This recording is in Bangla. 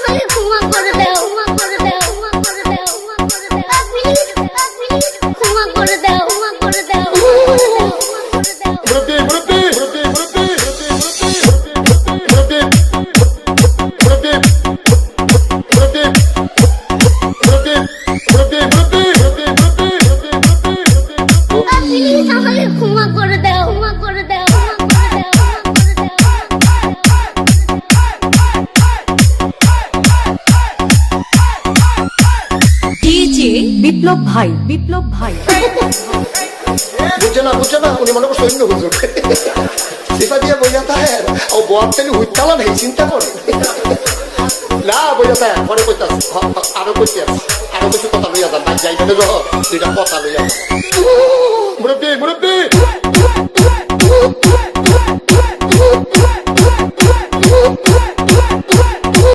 আমাকে ক্ষমা করে দাও, ক্ষমা করে দাও, ক্ষমা করে দাও, ক্ষমা করে দাও, প্লিজ প্লিজ ক্ষমা করে দাও, ক্ষমা করে দাও, ক্ষমা করে দাও, ক্ষমা করে দাও। মুরব্বি মুরব্বি মুরব্বি মুরব্বি প্লিজ আমাকে ক্ষমা করে দাও, ক্ষমা করে দাও, ক্ষমা করে দাও, ডিজে বিপ্লব ভাই, বিপ্লব ভাই। বুঝছে না উনি মনে করছে অন্য হুজুর সিফা দিয়ে বইয়া থাকে ও বয়ার তেলি হুইতালা নেই চিন্তা করে না বইয়া থাকে পরে কইতাস আরো কইতে আরো কিছু কথা লইয়া যান যাই মানে দুইটা কথা লইয়া মুরব্বি মুরব্বি